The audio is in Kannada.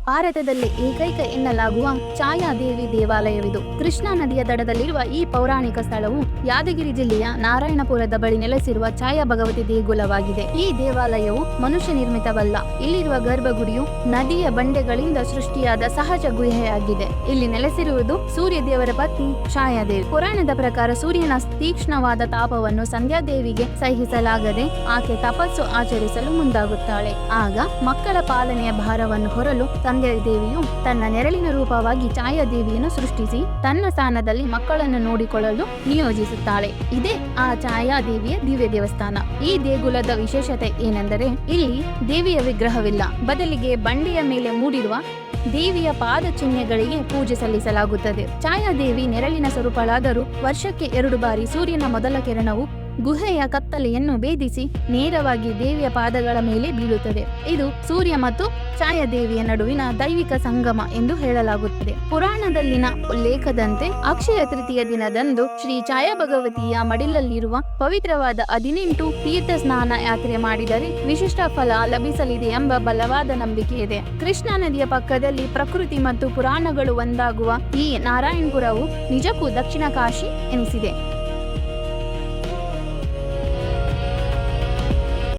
ಭಾರತದಲ್ಲಿ ಏಕೈಕ ಎನ್ನಲಾಗುವ ಛಾಯಾದೇವಿ ದೇವಾಲಯವಿದು. ಕೃಷ್ಣಾ ನದಿಯ ದಡದಲ್ಲಿರುವ ಈ ಪೌರಾಣಿಕ ಸ್ಥಳವು ಯಾದಗಿರಿ ಜಿಲ್ಲೆಯ ನಾರಾಯಣಪುರದ ಬಳಿ ನೆಲೆಸಿರುವ ಛಾಯಾ ಭಗವತಿ ದೇಗುಲವಾಗಿದೆ. ಈ ದೇವಾಲಯವು ಮನುಷ್ಯ ನಿರ್ಮಿತವಲ್ಲ. ಇಲ್ಲಿರುವ ಗರ್ಭಗುಡಿಯು ನದಿಯ ಬಂಡೆಗಳಿಂದ ಸೃಷ್ಟಿಯಾದ ಸಹಜ ಗುಹೆಯಾಗಿದೆ. ಇಲ್ಲಿ ನೆಲೆಸಿರುವುದು ಸೂರ್ಯ ದೇವರ ಪತ್ನಿ ಛಾಯಾದೇವಿ. ಪುರಾಣದ ಪ್ರಕಾರ ಸೂರ್ಯನ ತೀಕ್ಷ್ಣವಾದ ತಾಪವನ್ನು ಸಂಧ್ಯಾದೇವಿಗೆ ಸಹಿಸಲಾಗದೆ ಆಕೆ ತಪಸ್ಸು ಆಚರಿಸಲು ಮುಂದಾಗುತ್ತಾಳೆ. ಆಗ ಮಕ್ಕಳ ಪಾಲನೆಯ ಭಾರವನ್ನು ಹೊರಲು ಸಂಧ್ಯಾದೇವಿಯು ತನ್ನ ನೆರಳಿನ ರೂಪವಾಗಿ ಛಾಯಾದೇವಿಯನ್ನು ಸೃಷ್ಟಿಸಿ ತನ್ನ ಸ್ಥಾನದಲ್ಲಿ ಮಕ್ಕಳನ್ನು ನೋಡಿಕೊಳ್ಳಲು ನಿಯೋಜಿಸುತ್ತಾಳೆ. ಇದೇ ಆ ಛಾಯಾದೇವಿಯ ದಿವ್ಯ ದೇವಸ್ಥಾನ. ಈ ದೇಗುಲದ ವಿಶೇಷತೆ ಏನೆಂದರೆ ಇಲ್ಲಿ ದೇವಿಯ ವಿಗ್ರಹವಿಲ್ಲ, ಬದಲಿಗೆ ಬಂಡೆಯ ಮೇಲೆ ಮೂಡಿರುವ ದೇವಿಯ ಪಾದ ಚಿಹ್ನೆಗಳಿಗೆ ಪೂಜೆ ಸಲ್ಲಿಸಲಾಗುತ್ತದೆ. ಛಾಯಾದೇವಿ ನೆರಳಿನ ಸ್ವರೂಪಳಾದರೂ ವರ್ಷಕ್ಕೆ 2 ಬಾರಿ ಸೂರ್ಯನ ಮೊದಲ ಕಿರಣವು ಗುಹೆಯ ಕತ್ತಲೆಯನ್ನು ಭೇದಿಸಿ ನೇರವಾಗಿ ದೇವಿಯ ಪಾದಗಳ ಮೇಲೆ ಬೀಳುತ್ತದೆ. ಇದು ಸೂರ್ಯ ಮತ್ತು ಛಾಯಾದೇವಿಯ ನಡುವಿನ ದೈವಿಕ ಸಂಗಮ ಎಂದು ಹೇಳಲಾಗುತ್ತದೆ. ಪುರಾಣದಲ್ಲಿನ ಉಲ್ಲೇಖದಂತೆ ಅಕ್ಷಯ ತೃತೀಯ ದಿನದಂದು ಶ್ರೀ ಛಾಯಾ ಭಗವತಿಯ ಮಡಿಲಲ್ಲಿರುವ ಪವಿತ್ರವಾದ 18 ತೀರ್ಥ ಸ್ನಾನ ಯಾತ್ರೆ ಮಾಡಿದರೆ ವಿಶಿಷ್ಟ ಫಲ ಲಭಿಸಲಿದೆ ಎಂಬ ಬಲವಾದ ನಂಬಿಕೆ ಇದೆ. ಕೃಷ್ಣಾ ನದಿಯ ಪಕ್ಕದಲ್ಲಿ ಪ್ರಕೃತಿ ಮತ್ತು ಪುರಾಣಗಳು ಒಂದಾಗುವ ಈ ನಾರಾಯಣಪುರವು ನಿಜಕ್ಕೂ ದಕ್ಷಿಣ ಕಾಶಿ ಎನಿಸಿದೆ.